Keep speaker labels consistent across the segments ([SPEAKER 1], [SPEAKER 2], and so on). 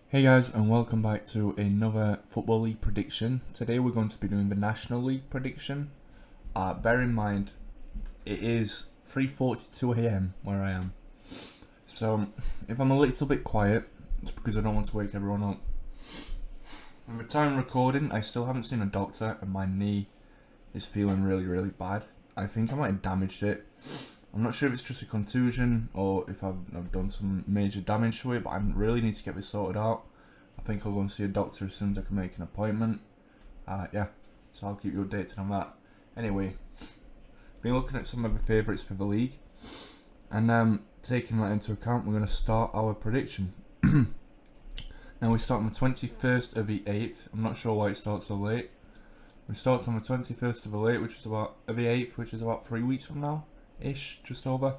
[SPEAKER 1] Hey guys, and welcome back to another Football League prediction. Today we're going to be doing the National League prediction. Bear in mind, it is 3:42 AM where I am. So, if I'm a little bit quiet, it's because I don't want to wake everyone up. At the time recording, I still haven't seen a doctor and my knee is feeling really bad. I think I might have damaged it. I'm not sure if it's just a contusion or if I've done some major damage to it, but I really need to get this sorted out. I think I'll go and see a doctor as soon as I can make an appointment. Yeah, so I'll keep you updated on that. Anyway, been looking at some of the favourites for the league, and taking that into account, we're going to start our prediction. Now we start on the 21st of the 8th. I'm not sure why it starts so late. We start on the 21st of the 8th, which is about 3 weeks from now. Ish, just over.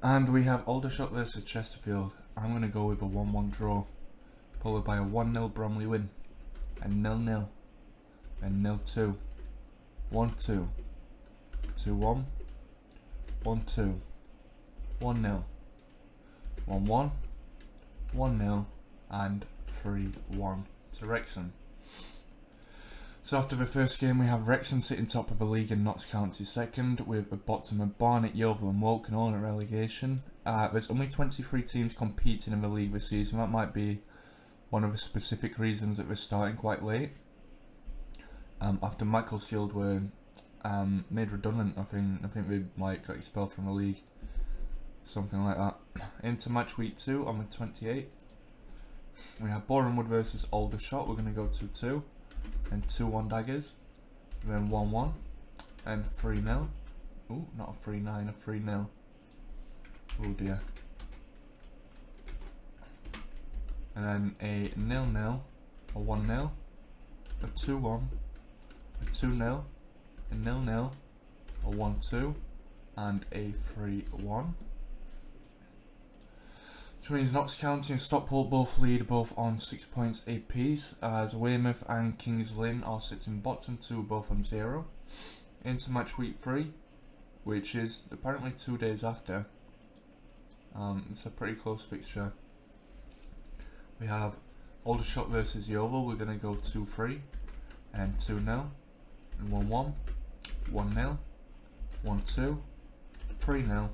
[SPEAKER 1] And we have Aldershot versus Chesterfield. I'm going to go with a 1-1 draw, followed by a 1-0 Bromley win, a 0-0, a 0-2, 1-2, 2-1, 1-2, 1-0, 1-1, 1-0, and 3-1 to Wrexham. So after the first game, we have Wrexham sitting top of the league and Notts County second, with the bottom of Barnet, Yeovil and Woking all in relegation. There's only 23 teams competing in the league this season. That might be one of the specific reasons that we're starting quite late. After Macclesfield were made redundant, I think they got expelled from the league, something like that. Into match week 2 on the 28th, we have Bournemouth versus Aldershot. We're going to go 2-2. And 2-1 daggers, then 1-1, and 3-0. Ooh, not a 3-9, a 3-0. Oh dear. And then a 0-0, a 1-0, a 2-1, a 2-0, a 0-0, a 1-2, and a 3-1. Which means Notts County and Stockport both lead, both on 6 points apiece, as Weymouth and Kings Lynn are sitting bottom 2, both on 0. Into match week 3, which is apparently 2 days after. It's a pretty close fixture. We have Aldershot versus Yeovil. We're going to go 2-3, and 2-0, and 1-1, 1-0, 1-2, 3-0,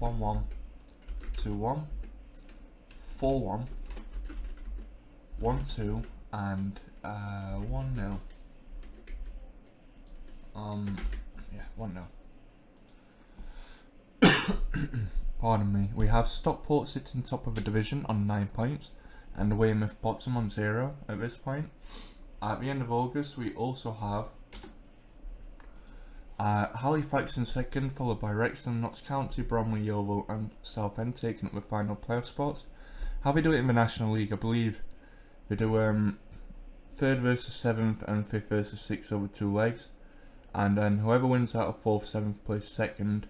[SPEAKER 1] 1-1, 2-1. 4-1, 1-2, and 1-0. Yeah, 1-0. Pardon me. We have Stockport sitting top of the division on 9 points, and Weymouth bottom on 0 at this point. At the end of August, we also have Halifax in second, followed by Wrexham, Notts County, Bromley, Yeovil, and Southend taking up the final playoff spots. How they do it in the National League, I believe they do 3rd versus 7th and 5th versus 6th over 2 legs, and then whoever wins out of 4th, 7th place 2nd,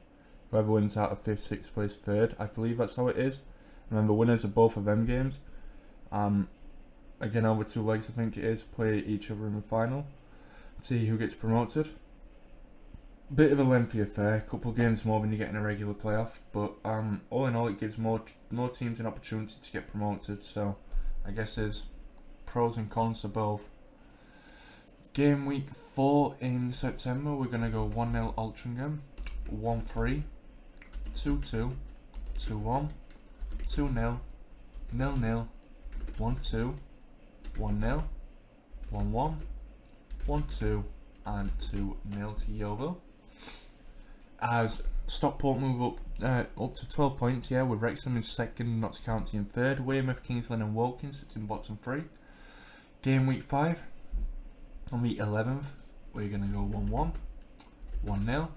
[SPEAKER 1] whoever wins out of 5th, 6th place 3rd. I believe that's how it is. And then the winners of both of them games, again over 2 legs I think it is, play each other in the final, see who gets promoted. Bit of a lengthy affair, couple of games more than you get in a regular playoff, but all in all it gives more teams an opportunity to get promoted, so I guess there's pros and cons to both. Game week 4 in September, we're going to go 1-0 Altrincham, 1-3, 2-2, 2-1, 2-0, 0-0, 1-2, 1-0, 1-1, 1-2, and 2-0 to Yeovil. As Stockport move up to 12 points, with Wrexham in second, Notts County in third, Weymouth, Kings Lynn and Woking sitting bottom 3. Game week 5, on the 11th, we're going to go 1-1, 1-0,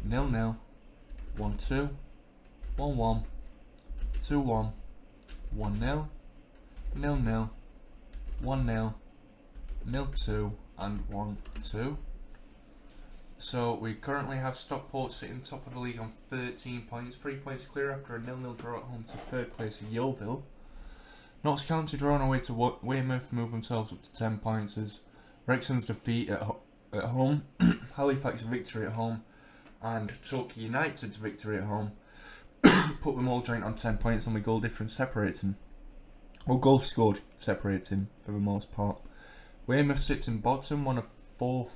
[SPEAKER 1] 0-0, 1-2, 1-1, 2-1, 1-0, 0-0, 1-0, 0-2, and 1-2. So we currently have Stockport sitting top of the league on 13 points, 3 points clear after a 0-0 draw at home to 3rd place of Yeovil. Notts County drawn away to Weymouth, move themselves up to 10 points as Wrexham's defeat at home, Halifax victory at home, and Torquay United's victory at home put them all joint on 10 points, and the goal difference separates them. Well, goals scored separates him for the most part. Weymouth sits in bottom, one of four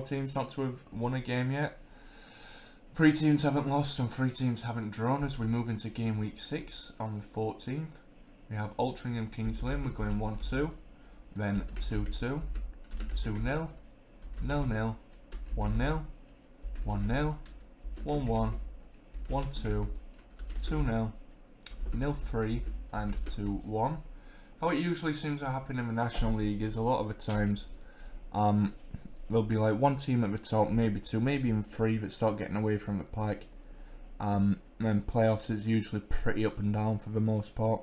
[SPEAKER 1] teams not to have won a game yet. 3 teams haven't lost and 3 teams haven't drawn as we move into game week 6 on the 14th. We have Altrincham Kings Lynn, we're going 1-2, then 2-2, 2-0, 0-0, 1-0, 1-0, 1-1, 1-2, 2-0, 0-3 and 2-1. How it usually seems to happen in the National League is a lot of the times there'll be like 1 team at the top, maybe 2, maybe even 3 that start getting away from the pack. And playoffs is usually pretty up and down for the most part.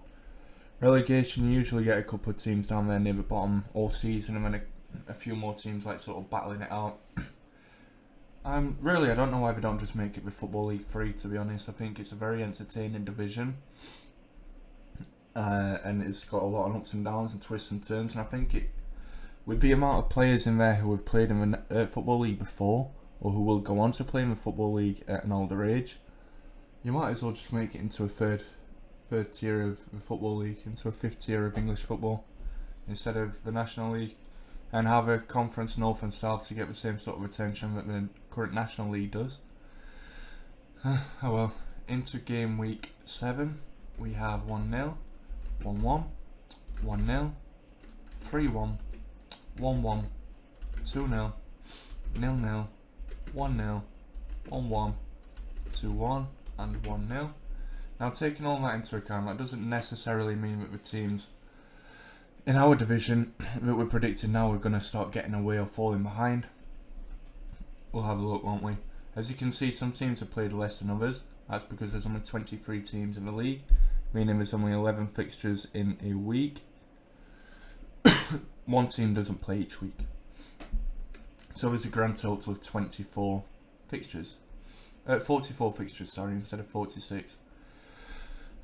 [SPEAKER 1] Relegation, you usually get a couple of teams down there near the bottom all season, and then a few more teams like sort of battling it out. Really, I don't know why they don't just make it the Football League 3, to be honest. I think it's a very entertaining division. And it's got a lot of ups and downs and twists and turns, and I think with the amount of players in there who have played in the Football League before, or who will go on to play in the Football League at an older age, you might as well just make it into a third tier of the Football League, into a 5th tier of English football, instead of the National League, and have a conference North and South to get the same sort of attention that the current National League does. Oh well, into game week 7, we have 1-0, 1-1, 1-0, 3-1, 1-1, 2-0, 0-0, 1-0, 1-1, 2-1 and 1-0. Now, taking all that into account, that doesn't necessarily mean that the teams in our division that we're predicting now are going to start getting away or falling behind. We'll have a look, won't we? As you can see, some teams have played less than others. That's because there's only 23 teams in the league, meaning there's only 11 fixtures in a week. 1 team doesn't play each week. So there's a grand total of 44 fixtures. 44 fixtures, sorry, instead of 46.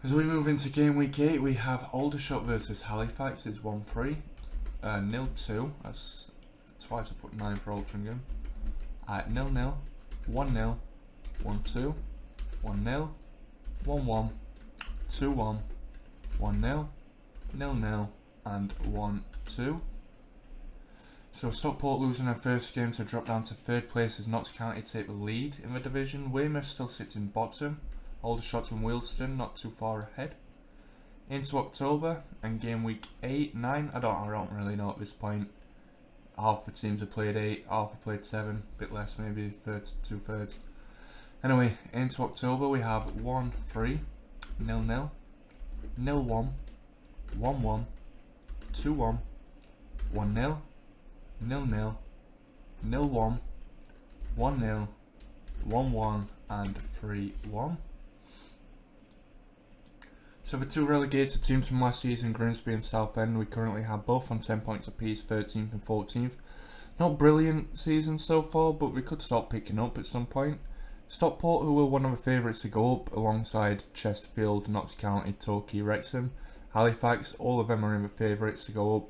[SPEAKER 1] As we move into game week 8, we have Aldershot versus Halifax. It's 1-3. 0-2. That's twice I put 9 for Altrincham. 0-0. 1-0. 1-2. 1-0. 1-1. 2-1. 1-0. 0-0. And 1-2. So Stockport losing their first game to drop down to 3rd place as Notts County take the lead in the division. Weymouth still sits in bottom. Aldershot and Wealdstone not too far ahead. Into October and game week 8, 9. I don't really know at this point. Half the teams have played 8, half have played 7, a bit less maybe, 2/3. Anyway, into October we have 1-3, 0-0, 0-1, 1-1, 2-1, 1-0, 0-0, 0-1, 1-0, 1-1 and 3-1. So the 2 relegated teams from last season, Grimsby and Southend, we currently have both on 10 points apiece, 13th and 14th. Not brilliant seasons so far, but we could start picking up at some point. Stockport, who were one of the favourites to go up, alongside Chesterfield, Notts County, Torquay, Wrexham, Halifax, all of them are in the favourites to go up.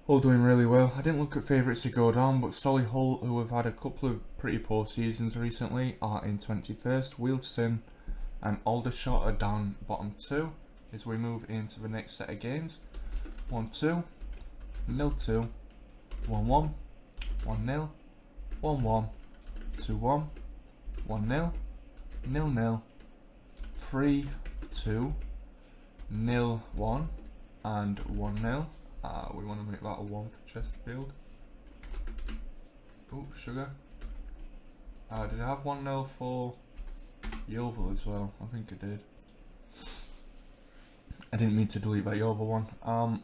[SPEAKER 1] All doing really well. I didn't look at favourites to go down, but Solihull, who have had a couple of pretty poor seasons recently, are in 21st. Wealdstone and Aldershot are down bottom 2 as we move into the next set of games. 1-2, 0-2, 1-1, 1-0, 1-1, 2-1, 1-0, 0-0, 3-2, 0-1 and 1-0. We want to make that a 1 for Chesterfield. Oh, sugar. Did I have 1-0 for Yeovil as well? I think I did. I didn't mean to delete that Yeovil one.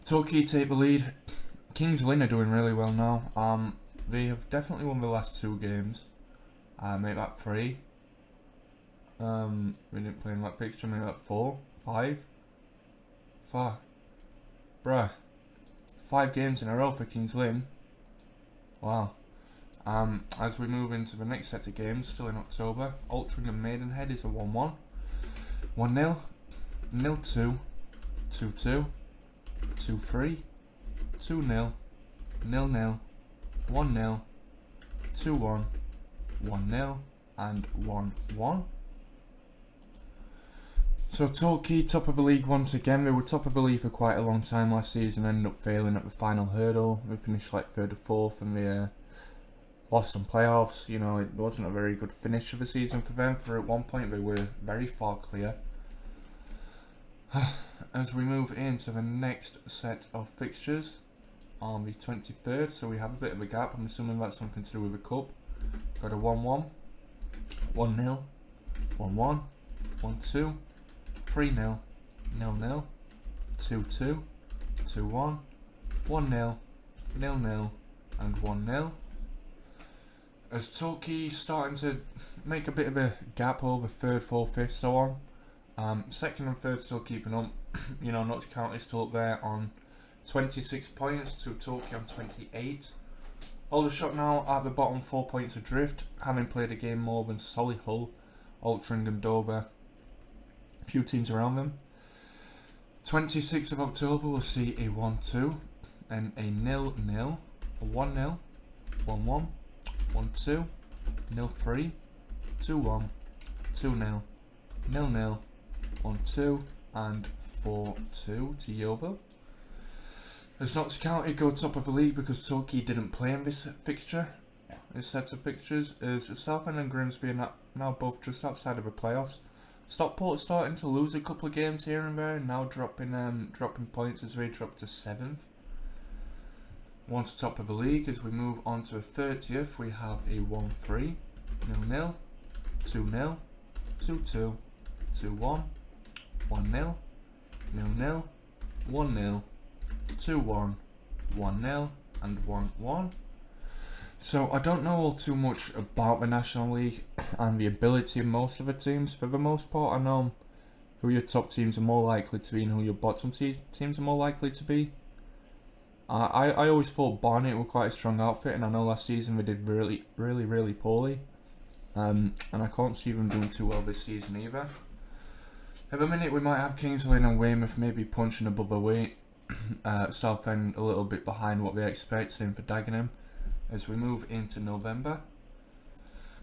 [SPEAKER 1] Torquay take the lead. Kings Lynn are doing really well now. They have definitely won the last 2 games. Make that 3. We didn't play in that fixture, make that 4, 5. Fuck. Bruh. 5 games in a row for Kings Lynn. Wow. As we move into the next set of games, still in October, Altrincham Maidenhead is a 1-1, 1-0, 0-2, 2-2, 2-3, 2-0, 0-0, 1-0, 2-1, 1-0 and 1-1. So Torquay, top of the league once again. They were top of the league for quite a long time last season, ended up failing at the final hurdle. They finished like 3rd or 4th and they lost some playoffs. You know, it wasn't a very good finish of the season for them, for at one point they were very far clear. As we move into the next set of fixtures on the 23rd, so we have a bit of a gap. I'm assuming that's something to do with the cup. Got a 1-1, 1-0, 1-1, 1-2, 3-0, 0-0, 2-2, 2-1, 1-0, 0-0, and 1-0. As Torquay starting to make a bit of a gap over 3rd, 4th, 5th, so on. 2nd and 3rd still keeping up. You know, Notts County still up there on 26 points to Torquay on 28. Aldershot now at the bottom, 4 points adrift, having played a game more than Solihull, Altrincham and Dover. A few teams around them. 26th of October we'll see a 1-2 and a 0-0, a 1-0, 1-1, 1-2, 0-3, 2-1, 2-0, 0-0, 1-2 and 4-2 to Yeovil. As Notts County go top of the league because Torquay didn't play in this fixture, this set of fixtures, as Southend and Grimsby are now both just outside of the playoffs. Stockport starting to lose a couple of games here and there, and now dropping points as they drop to 7th. Once top of the league, as we move on to the 30th, we have a 1-3, 0-0, 2-0, 2-2, 2-1, 1-0, 0-0, 1-0, 2-1, 1-0, and 1-1. So I don't know all too much about the National League and the ability of most of the teams. For the most part, I know who your top teams are more likely to be and who your bottom teams are more likely to be. I always thought Barnet were quite a strong outfit, and I know last season they did really poorly. And I can't see them doing too well this season either. At the minute we might have Kings Lynn and Weymouth maybe punching above their weight. Southend a little bit behind what they expect, same for Dagenham. As we move into November,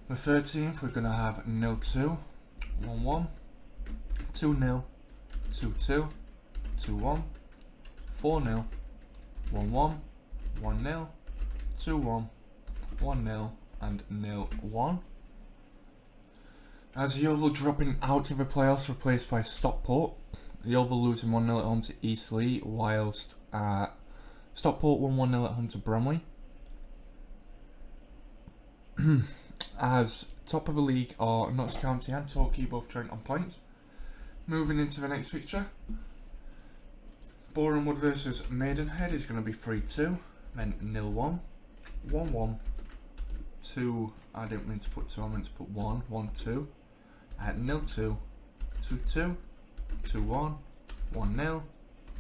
[SPEAKER 1] the 13th we're going to have 0-2, 1-1, 2-0, 2-2, 2-1, 4-0, 1-1, 1-0, 2-1, 1-0 and 0-1. As Yeovil dropping out of the playoffs, replaced by Stockport. Yeovil losing 1-0 at home to Eastleigh, whilst Stockport won 1-0 at home to Bromley. As top of the league are Notts County and Torquay, both joint on points. Moving into the next fixture, Boreham Wood versus Maidenhead is going to be 3-2, then 0-1, 1-1, 2, I didn't mean to put 2, I meant to put 1, 1-2, at 0-2, 2-2, 2-1, 1-0,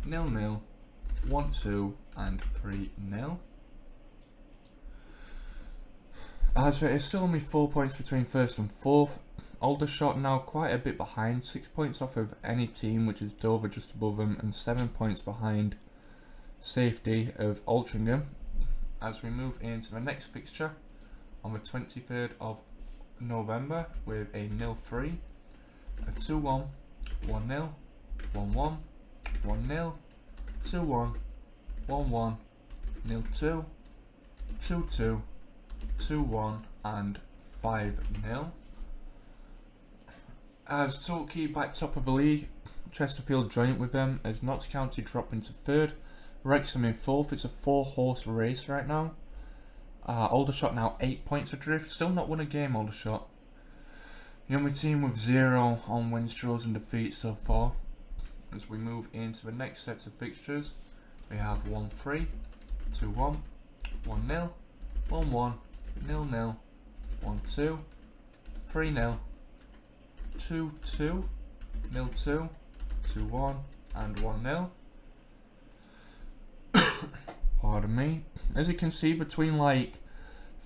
[SPEAKER 1] 0-0, 1-2 and 3-0. As there is still only 4 points between 1st and 4th, Aldershot now quite a bit behind, 6 points off of any team, which is Dover just above them, and 7 points behind safety of Altrincham. As we move into the next fixture on the 23rd of November with a 0-3, a 2-1, 1-0, 1-1, 1-0, 2-1, 1-1, 0-2, 2-2, 2-1 and 5-0. As Torquay back top of the league, Chesterfield joint with them as Notts County drop into 3rd, Wrexham in 4th. It's a 4-horse race right now. Aldershot now 8 points adrift, still not won a game, Aldershot. The only team with 0 on wins, draws and defeats so far. As we move into the next sets of fixtures, we have 1-3, 2-1, 1-0, 1-1, 0-0, 1-2, 3-0, 2-2, 0-2, 2-1 and 1-0. Pardon me. As you can see, between like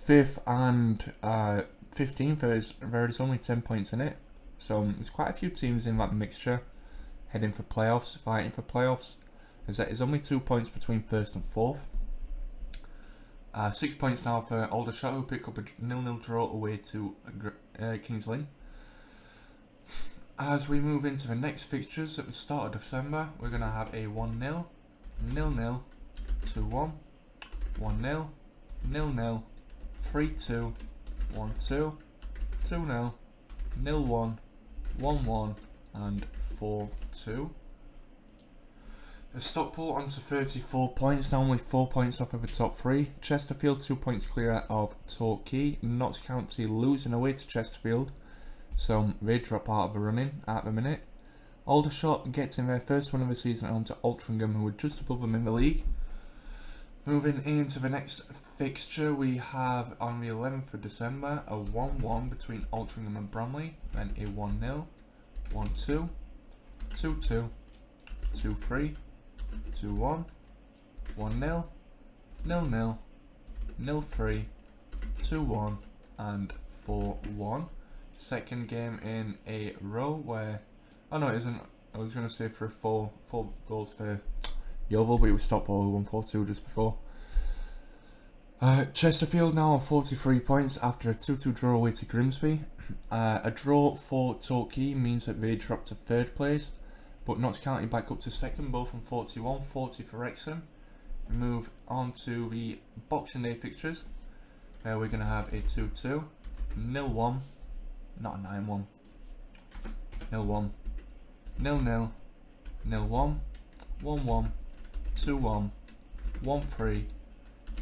[SPEAKER 1] 5th and 15th there is only 10 points in it. So there's quite a few teams in that mixture heading for playoffs, fighting for playoffs. There's only 2 points between 1st and 4th. 6 points now for Aldershot, who pick up a 0-0 draw away to Kings Lynn. As we move into the next fixtures at the start of December, we're going to have a 1-0, 0-0, 2-1, 1-0, 0-0, 3-2, 1-2, 2-0, 0-1, 1-1 and 4-2. Stockport on to 34 points, now only 4 points off of the top 3. Chesterfield 2 points clear of Torquay. Notts County losing away to Chesterfield, so they drop out of the running at the minute. Aldershot gets in their first win of the season at home to Altrincham, who are just above them in the league. Moving into the next fixture, we have on the 11th of December a 1-1 between Altrincham and Bromley, then a 1-0, 1-2, 2-2, 2-3, 2-1, 1-0, 0-0, 0-3, 2-1 and 4-1. Second game in a row where, oh no it isn't, I was going to say for four goals for Yeovil, but it was Stockport who won 4-2 just before. Chesterfield now on 43 points after a 2-2 draw away to Grimsby. A draw for Torquay means that they drop to 3rd place, but Notts County back up to 2nd, both on 41, 40 for Wrexham. We move on to the Boxing Day fixtures. We're going to have a 2-2, 0-1, not a 9-1, 0-1, 0-0, 0-1, 1-1, 2-1, 1-3,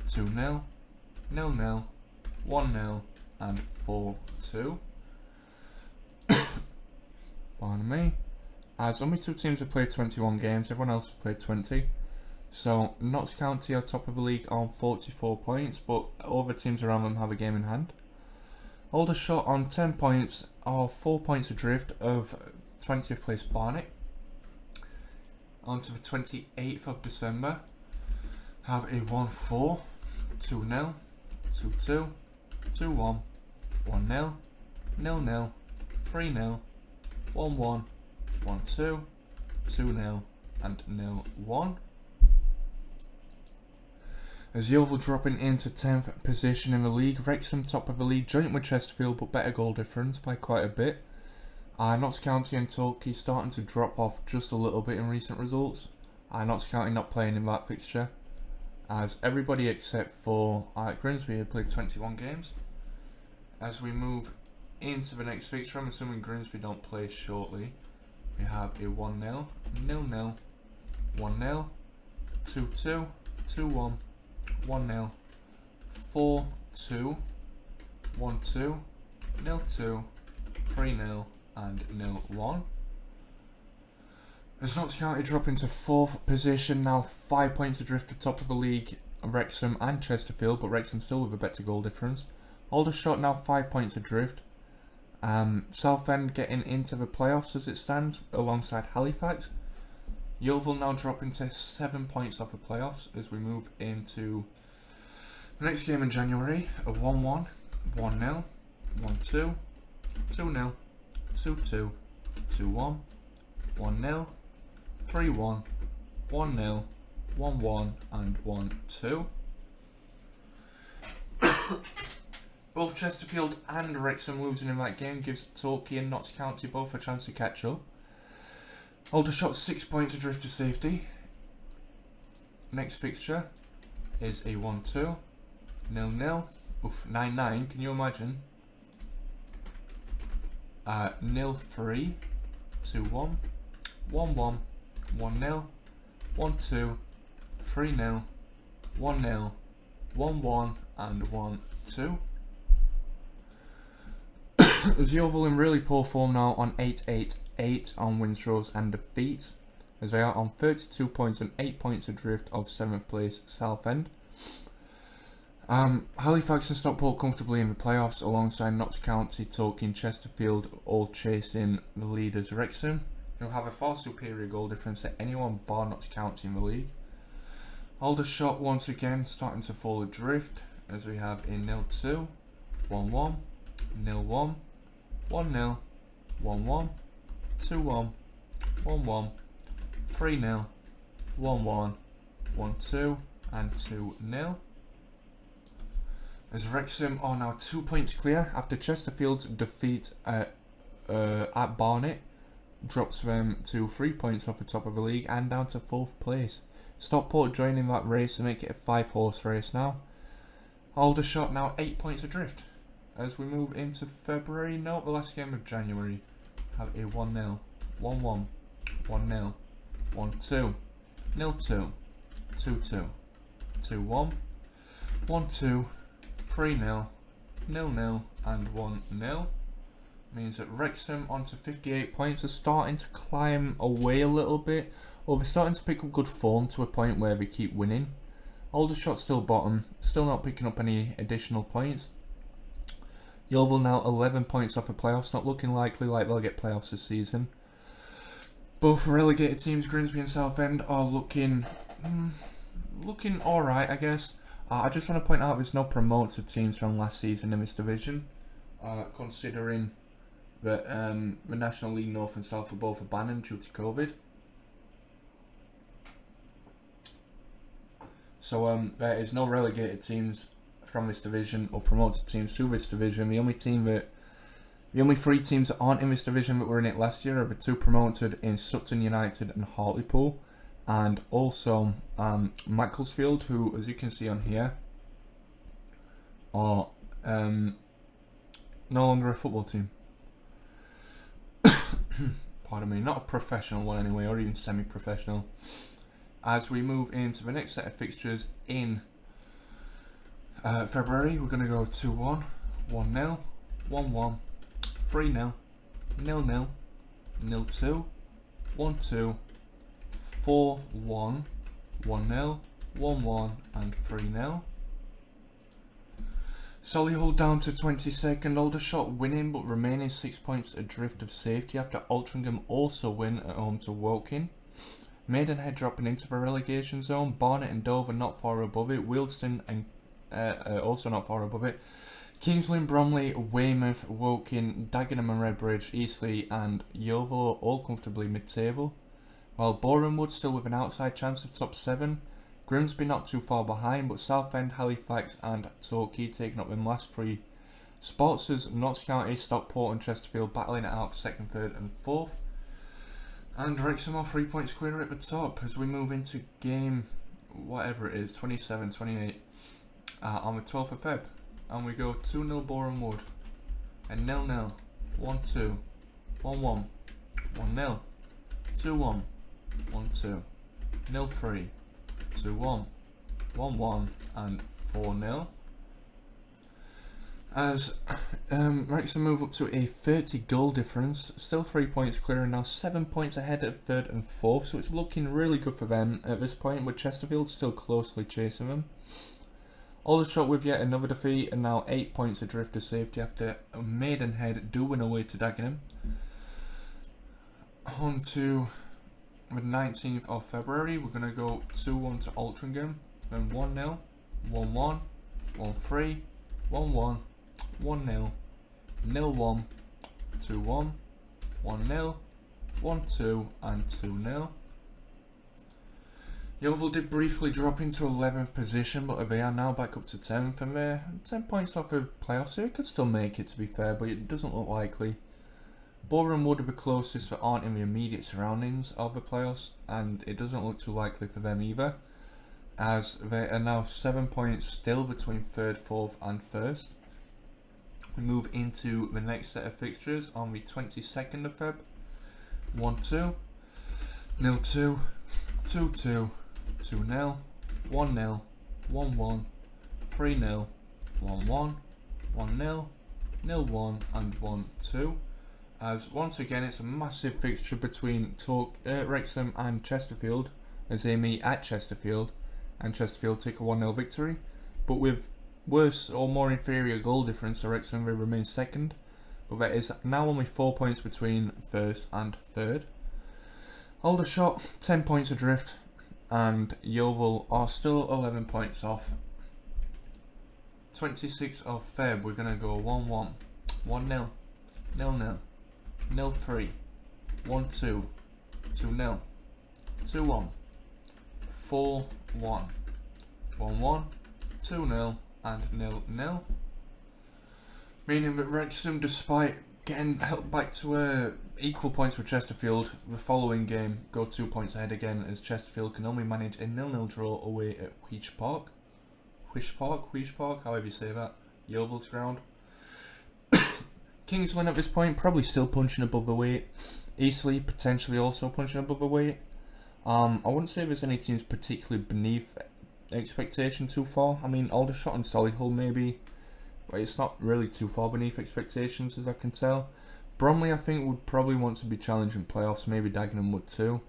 [SPEAKER 1] 2-0, 0-0, 1-0 and 4-2. Pardon me. As only 2 teams have played 21 games, everyone else has played 20. So Notts County are top of the league on 44 points, but all the teams around them have a game in hand. Aldershot on 10 points are 4 points adrift of 20th place Barnet. On to the 28th of December, have a 1-4, 2-0, 2-2, 2-1, 1-0, 0-0, 3-0, 1-1, 1-2, 2-0 and 0-1. As Yeovil dropping into 10th position in the league, Wrexham top of the league, joint with Chesterfield but better goal difference by quite a bit. Notts County and Torquay starting to drop off just a little bit in recent results. Notts County not playing in that fixture, as everybody except for Grimsby have played 21 games. As we move into the next fixture, I'm assuming Grimsby don't play shortly. We have a 1-0, 0-0, 1-0, 2-2, 2-1, 1-0, 4-2, 1-2, 0-2, 3-0 and 0-1. As Notts County drop into 4th position, now 5 points adrift at top of the league, Wrexham and Chesterfield, but Wrexham still with a better goal difference. Aldershot now 5 points adrift. Southend getting into the playoffs as it stands alongside Halifax. Yeovil now dropping to 7 points off the playoffs as we move into the next game in January. A 1-1, 1-0, 1-2, 2-0, 2-2, 2-1, 1-0, 3-1, 1-0, 1-1 and 1-2. Both Chesterfield and Wrexham losing in that game gives Torquay and Notts County both a chance to catch up. Aldershot 6 points adrift to safety. Next fixture is a 1-2, 0-0, 9-9, can you imagine? 0-3, 2-1, 1-1, 1-0, 1-2, 3-0, 1-0, 1-1 and 1-2. As Yeovil in really poor form now on 8-8-8 on wins, draws and defeats, as they are on 32 points and 8 points adrift of 7th place Southend. Halifax and Stockport comfortably in the playoffs alongside Notts County, Torquay and Chesterfield all chasing the leaders Wrexham, who have a far superior goal difference to anyone bar Notts County in the league. Aldershot once again starting to fall adrift as we have a 0-2, 1-1, 0-1, 1-0, 1-1, 2-1, 1-1, 3-0, 1-1, 1-2 and 2-0. As Wrexham are now 2 points clear after Chesterfield's defeat at Barnet drops them to 3 points off the top of the league and down to 4th place. Stockport joining that race to make it a 5-horse race now. Aldershot now 8 points adrift. As we move into February, no, the last game of January, have a 1-0, 1-1, 1-0, 1-2, 0-2, 2-2, 2-1, 1-2, 3-0, 0-0 and 1-0. Means that Wrexham onto 58 points are starting to climb away a little bit, or they're starting to pick up good form to a point where they keep winning. Aldershot still bottom, still not picking up any additional points. Yeovil now 11 points off the playoffs, not looking likely like they'll get playoffs this season. Both relegated teams, Grimsby and Southend, are looking alright, I guess. I just want to point out there's no promoted teams from last season in this division, considering that the National League North and South were both abandoned due to COVID. So there is no relegated teams from this division or promoted teams to this division. The only 3 teams that aren't in this division that were in it last year are the 2 promoted in Sutton United and Hartlepool, and also Macclesfield, who, as you can see on here, are no longer a football team. Pardon me, not a professional one anyway, or even semi-professional. As we move into the next set of fixtures in February, we're going to go 2-1, 1-0, 1-1, 3-0, 0-0, 0-2, 1-2, 4-1, 1-0, 1-1 and 3-0. Solihull down to 22nd, Aldershot winning but remaining 6 points adrift of safety after Altrincham also win at home to Woking. Maidenhead dropping into the relegation zone, Barnet and Dover not far above it, Wealdstone and also not far above it. Kingsley, Bromley, Weymouth, Woking, Dagenham and Redbridge, Eastleigh and Yeovil are all comfortably mid-table, while Boreham Wood still with an outside chance of top 7. Grimsby not too far behind, but Southend, Halifax and Torquay taking up them last 3 spots as Notts County, Stockport and Chesterfield battling it out for 2nd, 3rd and 4th. And Wrexham are 3 points clear at the top as we move into game, whatever it is, 27, 28, on the 12th of Feb. And we go 2-0 Boreham Wood, and 0-0, 1-2, 1-1, 1-0, 2-1, 1-2, 0-3, 2-1, 1-1 and 4-0. As Wrexham move up to a 30 goal difference, still 3 points clear and now 7 points ahead at 3rd and 4th, so it's looking really good for them at this point, with Chesterfield still closely chasing them. Aldershot with yet another defeat and now 8 points adrift of safety after Maidenhead do win away to Dagenham. On to the 19th of February, we're going to go 2-1 to Altrincham, then 1-0, 1-1, 1-3, 1-1, 1-0, 0-1, 2-1, 1-0, 1-2 and 2-0. Yeovil did briefly drop into 11th position, but they are now back up to 10th, and they're 10 points off of playoffs, so it could still make it, to be fair, but it doesn't look likely. Boreham Wood are the closest that aren't in the immediate surroundings of the playoffs, and it doesn't look too likely for them either, as they are now 7 points still between 3rd, 4th and 1st. We move into the next set of fixtures on the 22nd of Feb. 1-2, 0-2, 2-2, 2-0, 1-0, 1-1, 3-0, 1-1, 1-0, 0-1 and 1-2. As once again it's a massive fixture between Wrexham and Chesterfield, as they meet at Chesterfield and Chesterfield take a 1-0 victory, but with worse or more inferior goal difference, Wrexham will remain 2nd, but there is now only 4 points between 1st and 3rd. Aldershot 10 points adrift, and Yeovil are still 11 points off. 26th of Feb, we're going to go 1-1, 1-0, 0-0, 0-3, 1-2, 2-0, 2-1, 4-1, 1-1, 2-0 and 0-0. Meaning that Wrexham, despite Getting helped back to equal points with Chesterfield. The following game go 2 points ahead again, as Chesterfield can only manage a 0-0 draw away at Huish Park, however you say that, Yeovil's ground. Kings Lynn at this point probably still punching above the weight. Eastleigh potentially also punching above the weight. I wouldn't say there's any teams particularly beneath expectation too far. I mean, Aldershot and Solihull maybe, but it's not really too far beneath expectations as I can tell. Bromley I think would probably want to be challenging playoffs, maybe Dagenham would too.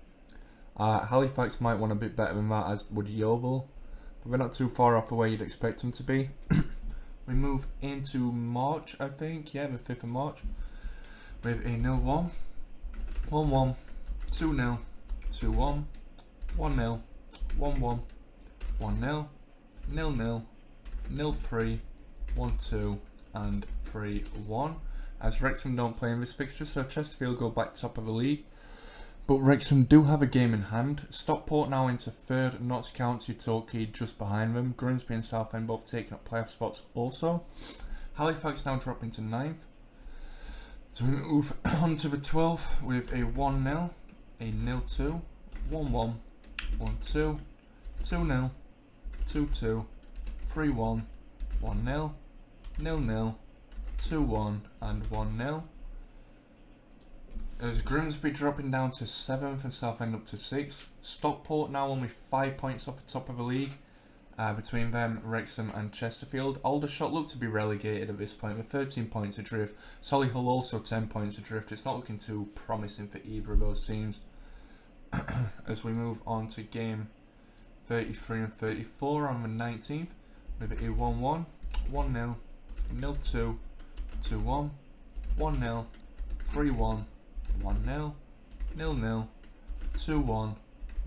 [SPEAKER 1] Halifax might want a bit better than that, as would Yeovil, but they're not too far off the way you'd expect them to be. We move into March, I think, yeah, the 5th of March, with a 0-1, 1-1, 2-0, 2-1, 1-0, 1-1, 1-0, 0-0, 0-3, 1-2 and 3-1, as Wrexham don't play in this fixture, so Chesterfield go back top of the league. But Wrexham do have a game in hand. Stockport now into 3rd, Notts County, Torquay just behind them. Grimsby and Southend both taking up playoff spots also. Halifax now dropping to 9th. So we move on to the 12th with a 1-0, a 0-2, 1-1, 1-2, 2-0, 2-2, 3-1, 1-0, 0-0, 2-1 and 1-0. As Grimsby dropping down to 7th and Southend up to 6th. Stockport now only 5 points off the top of the league. Between them, Wrexham and Chesterfield. Aldershot look to be relegated at this point with 13 points adrift. Solihull also 10 points adrift. It's not looking too promising for either of those teams. As we move on to game 33 and 34 on the 19th with a 1-1, 1-0, 0-2, 2-1, 1-0, 3-1, 1-0, 0-0, 2-1,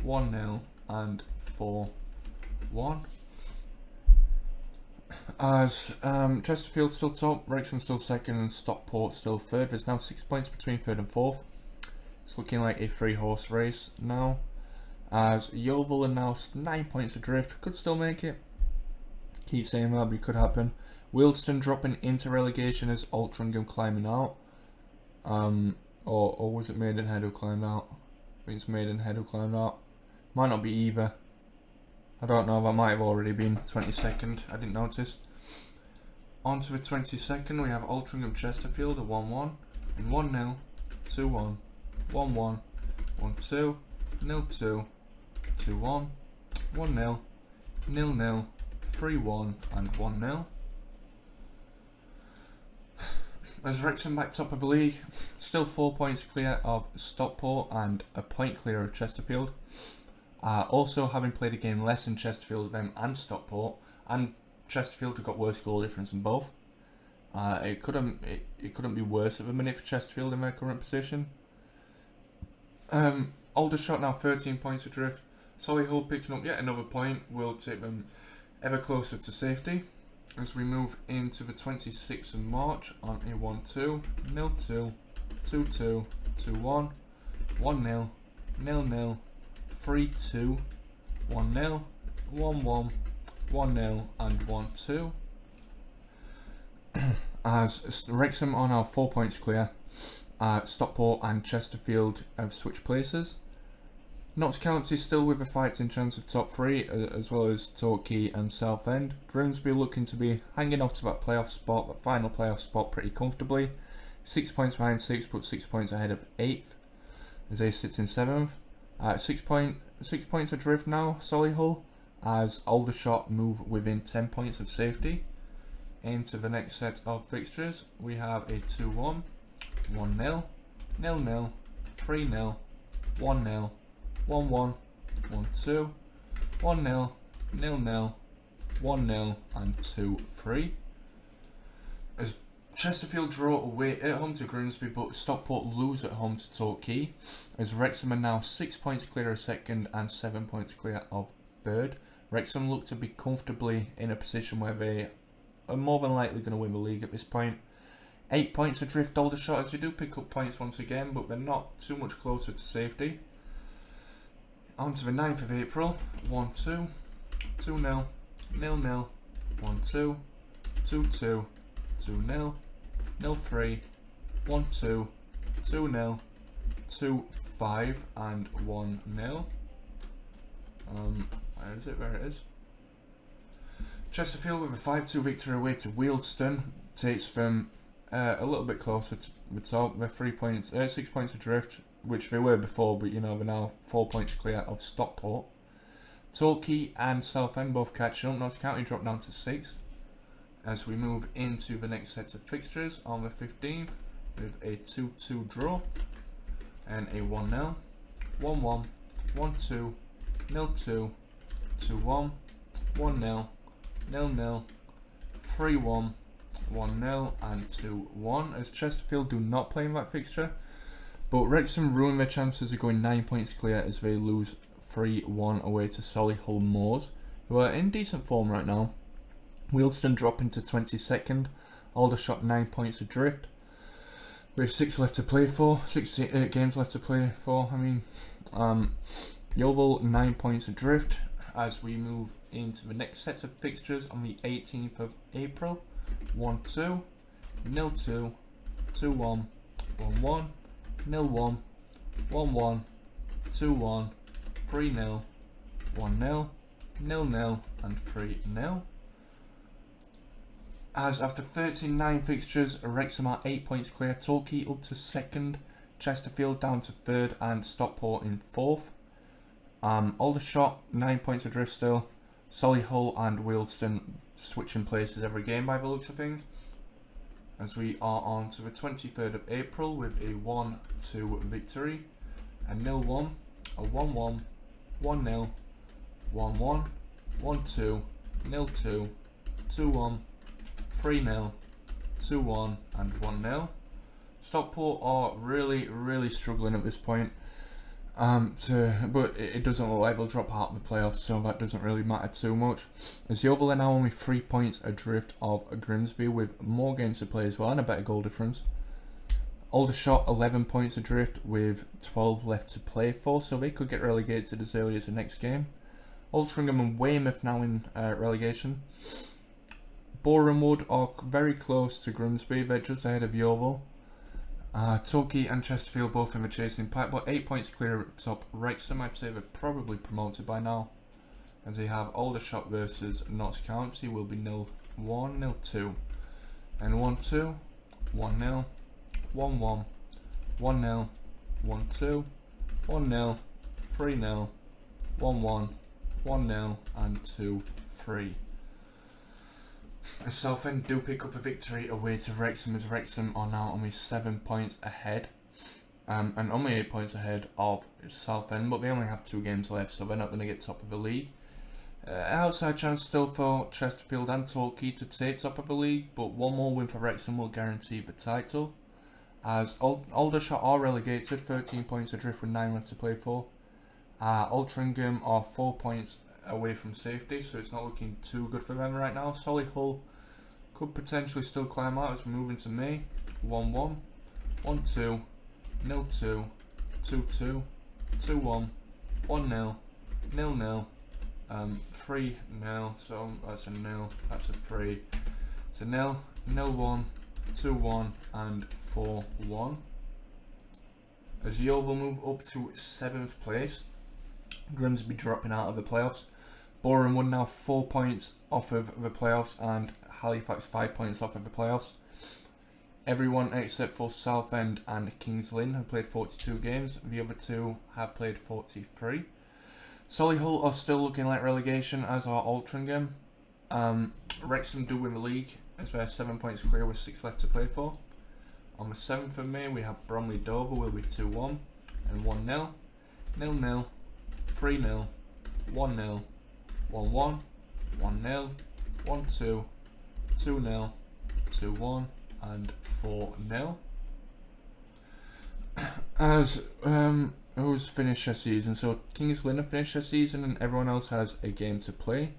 [SPEAKER 1] 1-0 and 4-1. As Chesterfield still top, Wrexham still 2nd and Stockport still 3rd. There's now 6 points between 3rd and 4th. It's looking like a 3-horse race now, as Yeovil are now 9 points adrift. Could still make it. Keep saying that, but it could happen. Wealdstone dropping into relegation as Altrincham climbing out. Or was it Maidenhead who climbed out? I think it's Maidenhead who climbed out. Might not be either. I don't know, that might have already been 22nd, I didn't notice. On to the 22nd, we have Altrincham Chesterfield, a 1-1, and 1-0, 2-1, 1-1, 1-2, 0-2, 2-1, 1-0, 0-0, 3-1 and 1-0. As Wrexham back top of the league, still 4 points clear of Stockport and a point clear of Chesterfield. Also having played a game less than Chesterfield, them and Stockport, and Chesterfield have got worse goal difference than both. It couldn't be worse at the minute for Chesterfield in their current position. Aldershot now 13 points adrift. Solihull picking up yet another point will take them ever closer to safety. As we move into the 26th of March on a 1-2, 0-2, 2-2, 2-1, 1-0, 0-0, 3-2, 1-0, 1-1, 1-0 and 1-2. As Wrexham are now 4 points clear, Stockport and Chesterfield have switched places. Notts County still with a fighting chance of top 3, as well as Torquay and Southend. Grimsby looking to be hanging off to that playoff spot, that final playoff spot pretty comfortably. 6 points behind 6th, but 6 points ahead of 8th, as they sit in 7th. 6 points adrift now, Solihull, as Aldershot move within 10 points of safety. Into the next set of fixtures, we have a 2-1, 1-0, 0-0, 3-0, 1-0, 1-1, 1-2, 1-0, 0-0, 1-0 and 2-3. As Chesterfield draw away at home to Grimsby, but Stockport lose at home to Torquay, as Wrexham are now 6 points clear of 2nd and 7 points clear of 3rd. Wrexham look to be comfortably in a position where they are more than likely going to win the league at this point. 8 points adrift Aldershot, as they do pick up points once again, but they're not too much closer to safety. On to the 9th of April, 1-2, 2-0, 0-0, 1-2, 2-2, 2-0, 0-3, 1-2, 2-0, 2-5, and 1-0. Where is it? Where it is. Chesterfield with a 5-2 victory away to Wealdstone takes them a little bit closer to the top. They're 6 points adrift, which they were before, but you know they're now 4 points clear of Stockport. Torquay and Southend both catching up. Notts County dropped down to 6. As we move into the next set of fixtures on the 15th with a 2-2 draw and a 1-0, 1-1, 1-2, 0-2, 2-1, 1-0, 0-0, 3-1, 1-0 and 2-1 as Chesterfield do not play in that fixture, but Wrexham ruin their chances of going 9 points clear as they lose 3-1 away to Solihull Moors, who are in decent form right now. Wealdstone dropping to 22nd, Aldershot 9 points adrift with 6 left to play for, 68 games left to play for. Yeovil 9 points adrift as we move into the next set of fixtures on the 18th of April. 1-2, 0-2, 2-1, 1-1, 0-1, 1-1, 2-1, 3-0, 1-0, 0-0 and 3-0. As after 39 fixtures, Wrexham are 8 points clear, Torquay up to 2nd, Chesterfield down to 3rd and Stockport in 4th. Aldershot 9 points adrift still, Solihull and Wealdstone switching places every game by the looks of things. As we are on to the 23rd of April with a 1-2 victory, a 0-1, a 1-1, 1-0, 1-1, 1-2, 0-2, 2-1, 3-0, 2-1 and 1-0. Stockport are really struggling at this point. But it doesn't look like they'll drop out of the playoffs, so that doesn't really matter too much. As Yeovil are now only 3 points adrift of Grimsby with more games to play as well and a better goal difference. Aldershot 11 points adrift with 12 left to play for, so they could get relegated as early as the next game. Altrincham and Weymouth now in relegation. Boreham Wood are very close to Grimsby, they're just ahead of Yeovil. Torquay and Chesterfield both in the chasing pipe, but 8 points clear at the top. Wrexham, I'd say they're probably promoted by now, as they have Aldershot versus Notts County will be 0-1, 0-2, and 1-2, 1-0, 1-1, 1-0, 1-2, 1-0, 3-0, 1-1, 1-0, and 2-3. Southend do pick up a victory away to Wrexham, as Wrexham are now only 7 points ahead, and only 8 points ahead of Southend, but they only have 2 games left, so they're not going to get top of the league. Outside chance still for Chesterfield and Torquay to take top of the league, but one more win for Wrexham will guarantee the title. As Aldershot are relegated, 13 points adrift with 9 left to play for. Altrincham are 4 points away from safety, so it's not looking too good for them right now. Solihull could potentially still climb out as we move into May. 1-1, 1-2, 0-2, 2-2, 2-1, 1-0, 0-0, 3-0, so that's a 0, that's a 3, it's a 0, 0-1, 2-1 and 4-1. As Yeovil move up to 7th place, Grimsby dropping out of the playoffs. Boreham Wood now 4 points off of the playoffs, and Halifax 5 points off of the playoffs. Everyone except for Southend and Kings Lynn have played 42 games. The other two have played 43. Solihull are still looking like relegation, as are Altrincham. Wrexham do win the league as they're 7 points clear with 6 left to play for. On the 7th of May we have Bromley Dover will be 2-1 and 1-0, 0-0, 3-0, 1-0, 1-1, 1-0, 1-2, 2-0, 2-1 and 4-0. As who's finished their season? So Kings Lynn have finished their season and everyone else has a game to play.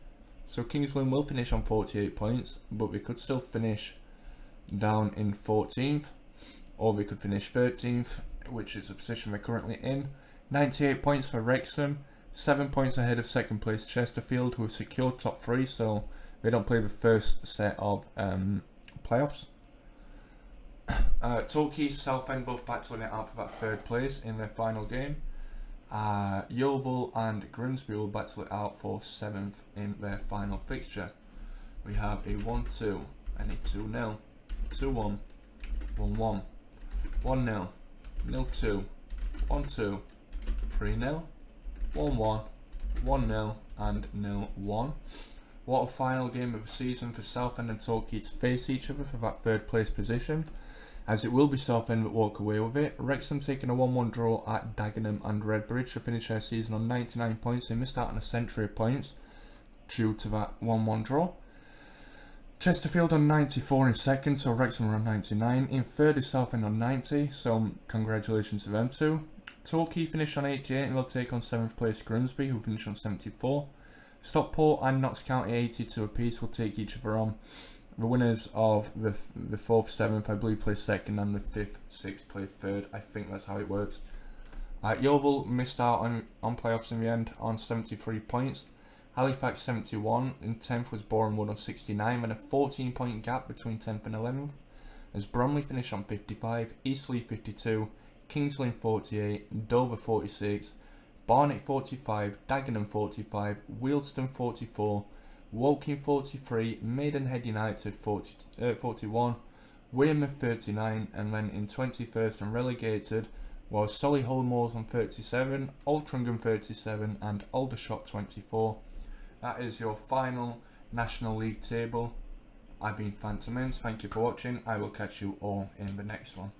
[SPEAKER 1] So Kings Lynn will finish on 48 points, but we could still finish down in 14th, or we could finish 13th, which is the position we're currently in. 98 points for Wrexham, 7 points ahead of second place Chesterfield, who have secured top 3, so they don't play the first set of playoffs. Torquay, Southend both battling it out for that third place in their final game. Yeovil and Grimsby will battle it out for 7th in their final fixture. We have a 1-2 and a 2-0, 2-1, 1-1, 1-0, 0-2, 1-2, 3-0, 1-1, 1-0 and 0-1. What a final game of the season for Southend and Torquay to face each other for that third place position, as it will be Southend that walk away with it. Wrexham taking a 1-1 draw at Dagenham and Redbridge to finish their season on 99 points. They missed out on a century of points due to that 1-1 draw. Chesterfield on 94 in second, so Wrexham are on 99. In third is Southend on 90, so congratulations to them too. Torquay finish on 88 and they'll take on 7th place Grimsby, who finish on 74. Stockport and Notts County 82 apiece will take each other on. The winners of the 4th, 7th, I believe, play 2nd, and the 5th, 6th play 3rd. I think that's how it works. Yeovil missed out on playoffs in the end on 73 points. Halifax 71, in 10th was Bournemouth on 69, and a 14-point gap between 10th and 11th. As Bromley finished on 55, Eastleigh 52, Kings Lynn 48, Dover 46, Barnet 45, Dagenham 45, Wealdstone 44, Woking 43, Maidenhead United 41, Weymouth 39, and then in 21st and relegated was Solihull Moors on 37, Altrincham 37, and Aldershot 24. That is your final National League table. I've been Phantom Inns. Thank you for watching. I will catch you all in the next one.